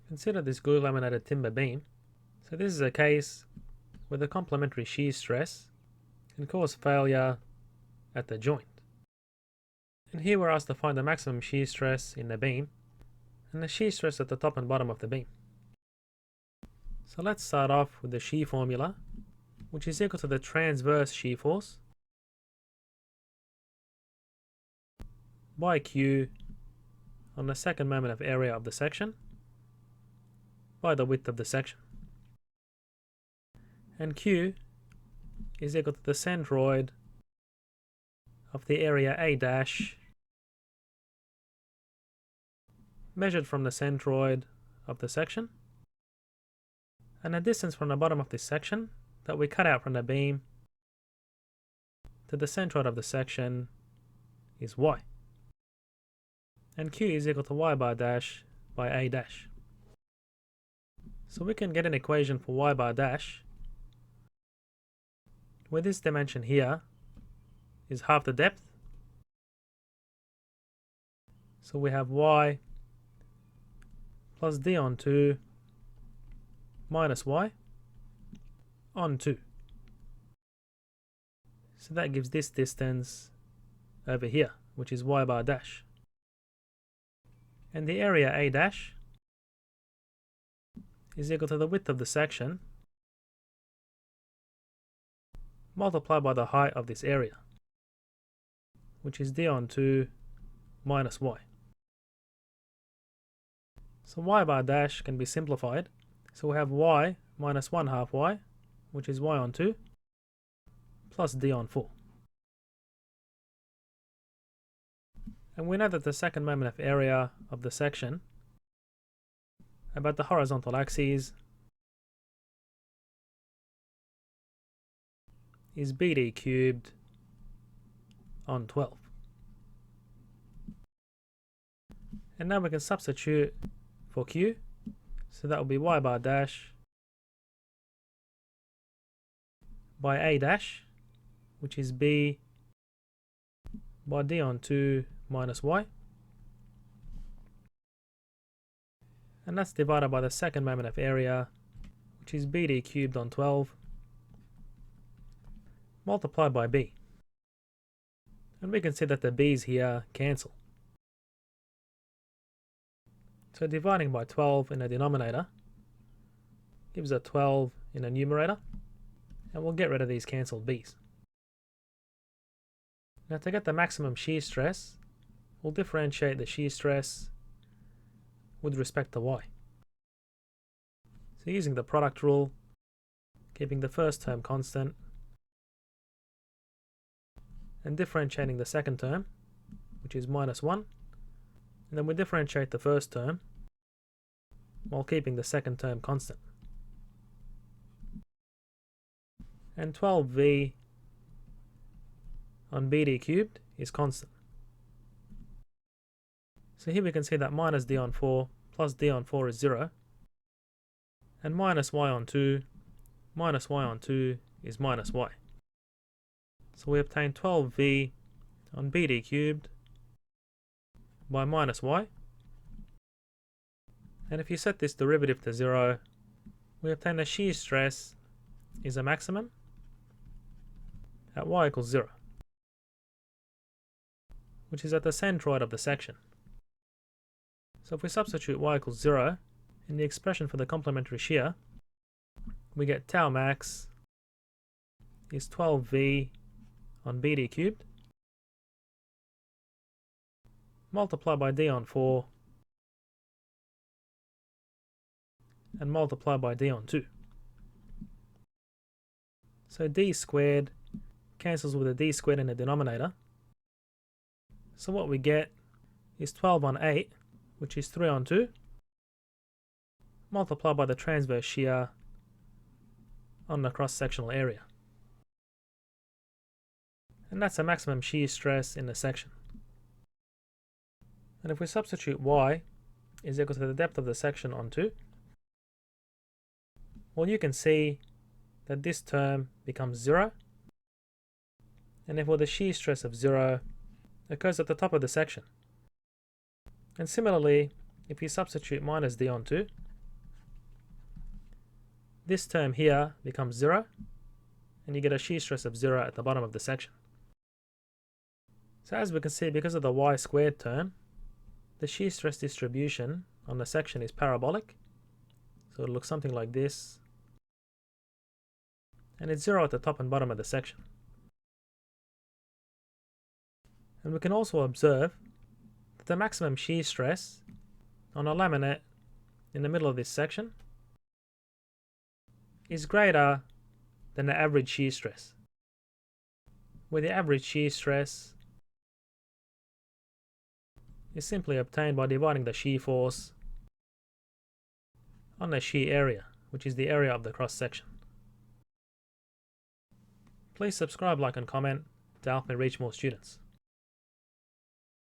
Consider this glue laminated timber beam. So this is a case where the complementary shear stress can cause failure at the joint. And here we're asked to find the maximum shear stress in the beam and the shear stress at the top and bottom of the beam. So let's start off with the shear formula, which is equal to the transverse shear force by Q on the second moment of area of the section by the width of the section. And Q is equal to the centroid of the area A dash measured from the centroid of the section, and the distance from the bottom of this section that we cut out from the beam to the centroid of the section is y. And Q is equal to y bar dash by A dash. So we can get an equation for y bar dash where this dimension here is half the depth. So we have y plus d on 2 minus y on 2. So that gives this distance over here, which is y bar dash. And the area A dash is equal to the width of the section multiplied by the height of this area, which is d on 2 minus y. So y bar dash can be simplified. So we have y minus 1 half y, which is y on 2, plus d on 4. And we know that the second moment of area of the section about the horizontal axis is BD cubed on 12. And now we can substitute for Q, so that will be y bar dash by A dash, which is B by D on 2 minus y, and that's divided by the second moment of area, which is BD cubed on 12 multiplied by B. And we can see that the B's here cancel. So dividing by 12 in the denominator gives a 12 in the numerator, and we'll get rid of these cancelled B's. Now to get the maximum shear stress, we'll differentiate the shear stress with respect to y. So using the product rule, keeping the first term constant, and differentiating the second term, which is minus 1, and then we differentiate the first term while keeping the second term constant. And 12v on BD cubed is constant. So here we can see that minus d on 4 plus d on 4 is 0, and minus y on 2 minus y on 2 is minus y. So we obtain 12v on BD cubed by minus y, and if you set this derivative to 0, we obtain the shear stress is a maximum at y equals 0, which is at the centroid of the section. So if we substitute y equals 0 in the expression for the complementary shear, we get tau max is 12v on BD cubed multiplied by d on 4 and multiplied by d on 2. So d squared cancels with a d squared in the denominator. So what we get is 12 on 8, which is 3 on 2, multiplied by the transverse shear on the cross-sectional area. And that's the maximum shear stress in the section. And if we substitute y is equal to the depth of the section on 2, well, you can see that this term becomes 0, and therefore the shear stress of 0 occurs at the top of the section. And similarly, if you substitute minus d on 2, this term here becomes 0, and you get a shear stress of 0 at the bottom of the section. So as we can see, because of the y squared term, the shear stress distribution on the section is parabolic. So it looks something like this. And it's 0 at the top and bottom of the section. And we can also observe that the maximum shear stress on a laminate in the middle of this section is greater than the average shear stress, where the average shear stress is simply obtained by dividing the shear force on the shear area, which is the area of the cross section. Please subscribe, like and comment to help me reach more students.